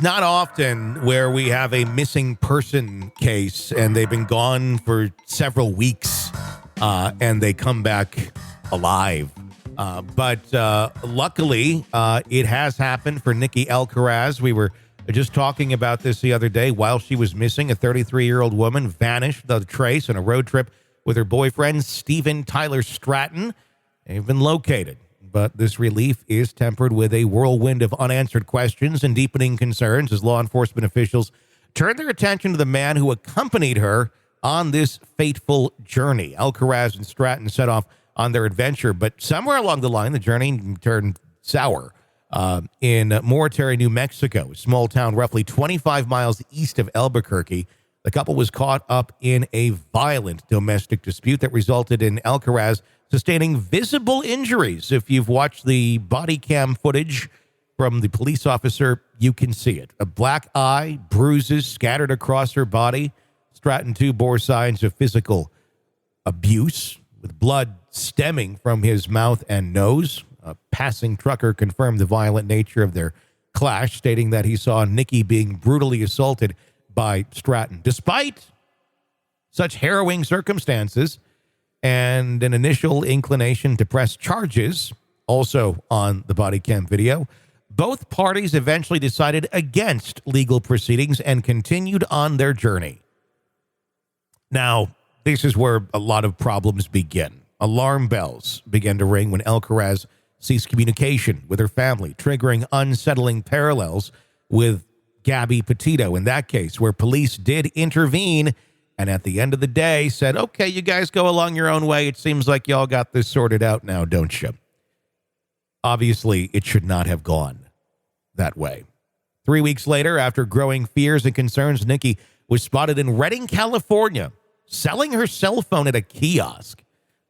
not often where we have a missing person case and they've been gone for several weeks and they come back alive. But luckily, it has happened for Nikki Alcaraz. We were just talking about this the other day. While she was missing, a 33-year-old woman vanished without a trace on a road trip with her boyfriend, Tyler Stratton. They've been located. But this relief is tempered with a whirlwind of unanswered questions and deepening concerns as law enforcement officials turn their attention to the man who accompanied her on this fateful journey. Alcaraz and Stratton set off on their adventure, but somewhere along the line, the journey turned sour. In Mortary, New Mexico, a small town roughly 25 miles east of Albuquerque, the couple was caught up in a violent domestic dispute that resulted in Alcaraz sustaining visible injuries. If you've watched the body cam footage from the police officer, you can see it. A black eye, bruises scattered across her body. Stratton, too, bore signs of physical abuse, with blood stemming from his mouth and nose. A passing trucker confirmed the violent nature of their clash, stating that he saw Nikki being brutally assaulted by Stratton. Despite such harrowing circumstances and an initial inclination to press charges, also on the body cam video, both parties eventually decided against legal proceedings and continued on their journey. Now, this is where a lot of problems begin. Alarm bells began to ring when Alcaraz ceased communication with her family, triggering unsettling parallels with Gabby Petito in that case, where police did intervene and at the end of the day said, okay, you guys go along your own way. It seems like y'all got this sorted out now, don't you? Obviously, it should not have gone that way. 3 weeks later, after growing fears and concerns, Nikki was spotted in Redding, California, selling her cell phone at a kiosk.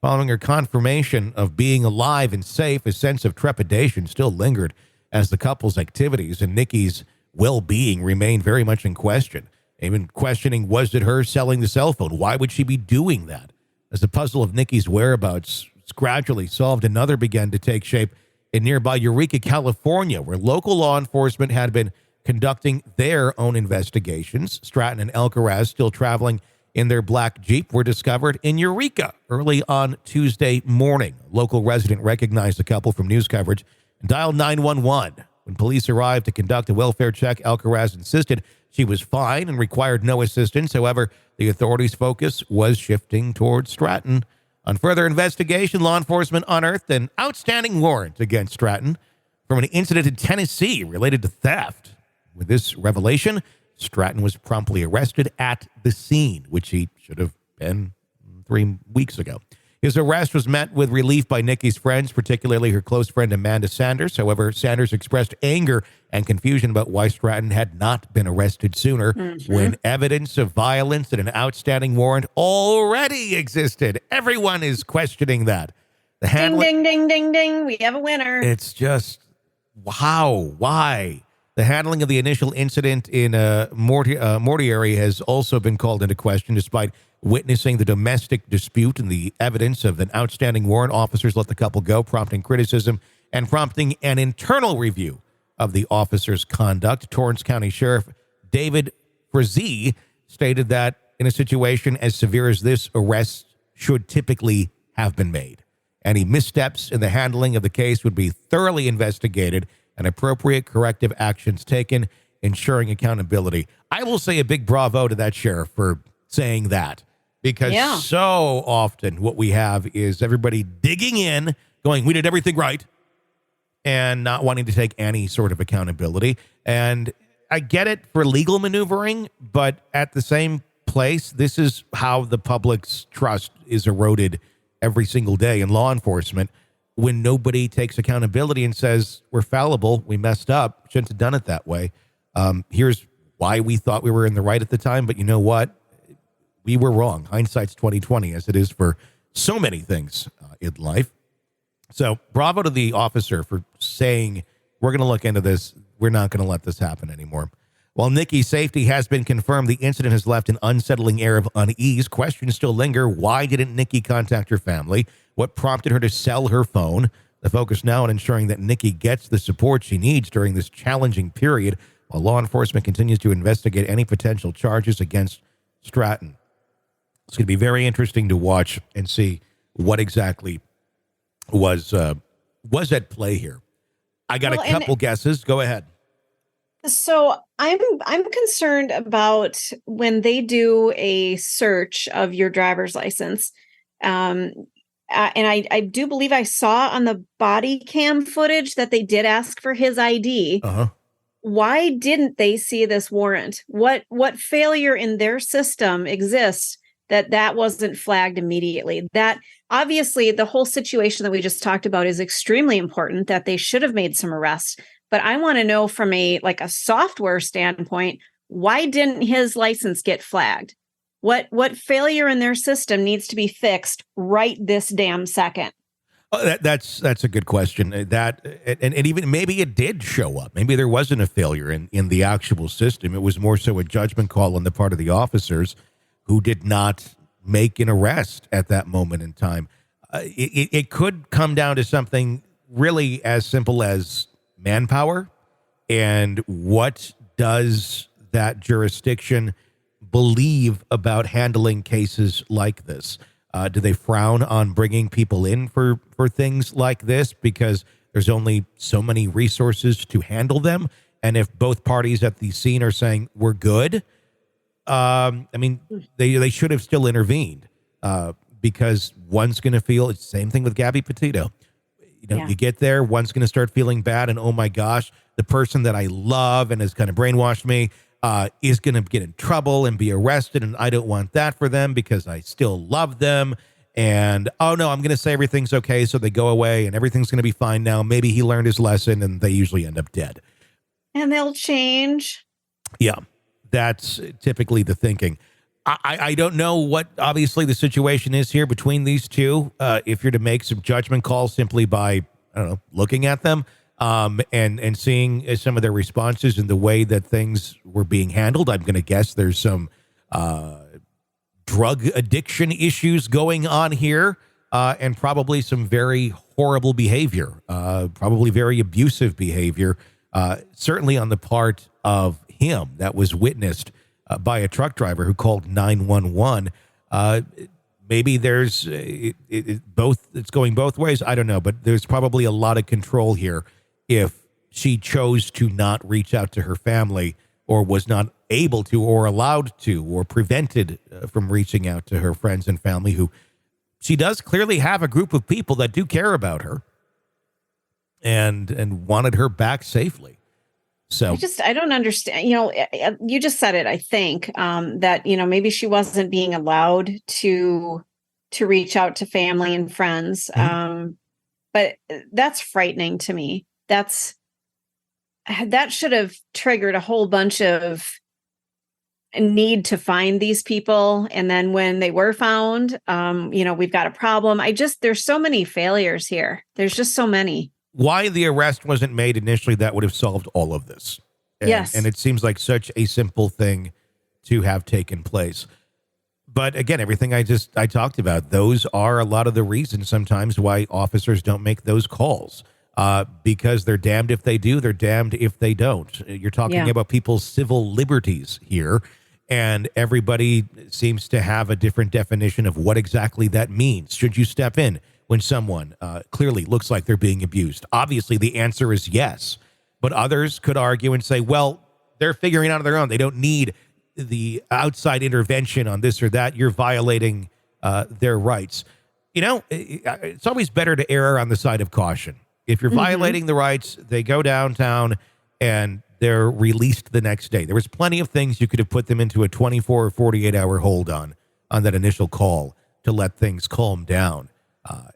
Following her confirmation of being alive and safe, a sense of trepidation still lingered as the couple's activities and Nikki's well-being remained very much in question. Even questioning, was it her selling the cell phone? Why would she be doing that? As the puzzle of Nikki's whereabouts gradually solved, another began to take shape in nearby Eureka, California, where local law enforcement had been conducting their own investigations. Stratton and Alcaraz, still traveling in their black Jeep, were discovered in Eureka early on Tuesday morning. A local resident recognized the couple from news coverage and dialed 911. When police arrived to conduct a welfare check, Alcaraz insisted she was fine and required no assistance. However, the authorities' focus was shifting towards Stratton. On further investigation, law enforcement unearthed an outstanding warrant against Stratton from an incident in Tennessee related to theft. With this revelation, Stratton was promptly arrested at the scene, which he should have been 3 weeks ago. His arrest was met with relief by Nikki's friends, particularly her close friend Amanda Sanders. However, Sanders expressed anger and confusion about why Stratton had not been arrested sooner when evidence of violence and an outstanding warrant already existed. Everyone is questioning that. Ding, ding, ding, ding, ding. We have a winner. It's just, wow, why? The handling of the initial incident in Mortary has also been called into question. Despite witnessing the domestic dispute and the evidence of an outstanding warrant, officers let the couple go, prompting criticism and prompting an internal review of the officer's conduct. Torrance County Sheriff David Frazee stated that in a situation as severe as this, arrests should typically have been made. Any missteps in the handling of the case would be thoroughly investigated and appropriate corrective actions taken, ensuring accountability. I will say a big bravo to that sheriff for saying that, because so often what we have is everybody digging in, going, we did everything right, and not wanting to take any sort of accountability. And I get it for legal maneuvering, but at the same place, this is how the public's trust is eroded every single day in law enforcement. When nobody takes accountability and says, we're fallible, we messed up, shouldn't have done it that way. Here's why we thought we were in the right at the time, but you know what? We were wrong. Hindsight's 20/20, as it is for so many things in life. So bravo to the officer for saying, we're going to look into this. We're not going to let this happen anymore. While Nikki's safety has been confirmed, the incident has left an unsettling air of unease. Questions still linger. Why didn't Nikki contact her family? What prompted her to sell her phone? The focus now on ensuring that Nikki gets the support she needs during this challenging period while law enforcement continues to investigate any potential charges against Stratton. It's going to be very interesting to watch and see what exactly was at play here. I got a couple guesses. Go ahead. So I'm concerned about when they do a search of your driver's license. And I do believe I saw on the body cam footage that they did ask for his ID. Uh-huh. Why didn't they see this warrant? What failure in their system exists that wasn't flagged immediately? That obviously the whole situation that we just talked about is extremely important, that they should have made some arrests. But I want to know from a software standpoint, why didn't his license get flagged? What failure in their system needs to be fixed right this damn second? Oh, that's a good question. That and even maybe it did show up. Maybe there wasn't a failure in the actual system. It was more so a judgment call on the part of the officers who did not make an arrest at that moment in time. It could come down to something really as simple as manpower, and what does that jurisdiction believe about handling cases like this? Do they frown on bringing people in for things like this because there's only so many resources to handle them? And if both parties at the scene are saying we're good, they should have still intervened because one's going to feel it's the same thing with Gabby Petito. You get there, one's going to start feeling bad, and oh my gosh, the person that I love and has kind of brainwashed me is going to get in trouble and be arrested, and I don't want that for them because I still love them. And oh no, I'm going to say everything's okay, so they go away and everything's going to be fine now. Maybe he learned his lesson, and they usually end up dead. And they'll change. Yeah, that's typically the thinking. I don't know what obviously the situation is here between these two. If you're to make some judgment calls simply by, looking at them and seeing some of their responses and the way that things were being handled, I'm going to guess there's some drug addiction issues going on here and probably some very horrible behavior, probably very abusive behavior, certainly on the part of him that was witnessed by a truck driver who called 911. Maybe there's both. It's going both ways. I don't know, but there's probably a lot of control here if she chose to not reach out to her family or was not able to or allowed to or prevented from reaching out to her friends and family, who she does clearly have a group of people that do care about her and wanted her back safely. So I don't understand. You just said it, I think, that, maybe she wasn't being allowed to reach out to family and friends. Mm-hmm. But that's frightening to me. That should have triggered a whole bunch of need to find these people. And then when they were found, we've got a problem. There's so many failures here. There's just so many. Why the arrest wasn't made initially, that would have solved all of this. Yes. And it seems like such a simple thing to have taken place. But again, everything I talked about, those are a lot of the reasons sometimes why officers don't make those calls, because they're damned if they do, they're damned if they don't. You're talking about people's civil liberties here, and everybody seems to have a different definition of what exactly that means. Should you step in when someone clearly looks like they're being abused? Obviously, the answer is yes. But others could argue and say, well, they're figuring it out on their own. They don't need the outside intervention on this or that. You're violating their rights. It's always better to err on the side of caution. If you're violating the rights, they go downtown and they're released the next day. There was plenty of things you could have put them into a 24 or 48-hour hold on that initial call to let things calm down.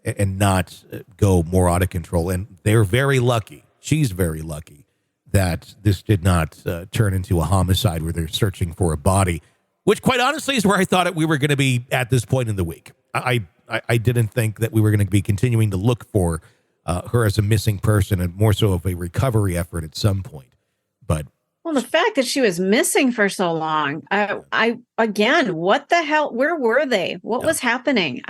And not go more out of control. And they're very lucky. She's very lucky that this did not turn into a homicide where they're searching for a body, which quite honestly is where I thought we were going to be at this point in the week. I didn't think that we were going to be continuing to look for her as a missing person and more so of a recovery effort at some point. But well, the fact that she was missing for so long, again, what the hell? Where were they? What was happening?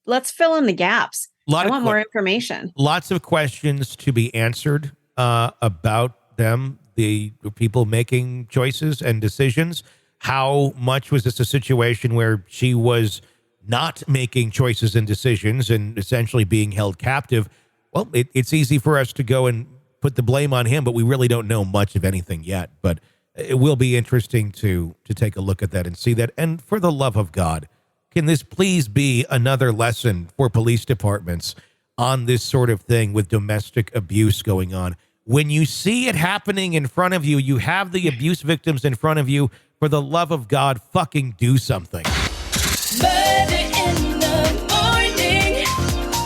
Let's fill in the gaps. I want more information. Lots of questions to be answered about them. the people making choices and decisions? How much was this a situation where she was not making choices and decisions and essentially being held captive? Well, it's easy for us to go and put the blame on him, but we really don't know much of anything yet. But it will be interesting to take a look at that and see that. And for the love of God, can this please be another lesson for police departments on this sort of thing with domestic abuse going on? When you see it happening in front of you, you have the abuse victims in front of you. For the love of God, fucking do something. Murder in the morning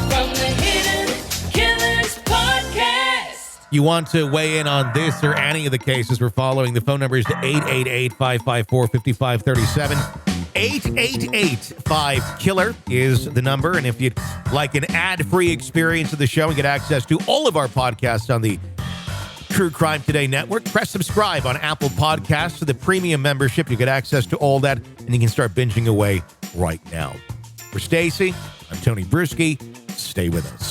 from the Hidden Killers podcast. You want to weigh in on this or any of the cases we're following? The phone number is 888-554-5537. 888-5-KILLER is the number. And if you'd like an ad-free experience of the show and get access to all of our podcasts on the True Crime Today Network, press subscribe on Apple Podcasts to the premium membership. You get access to all that, and you can start binging away right now. For Stacy, I'm Tony Bruschi. Stay with us.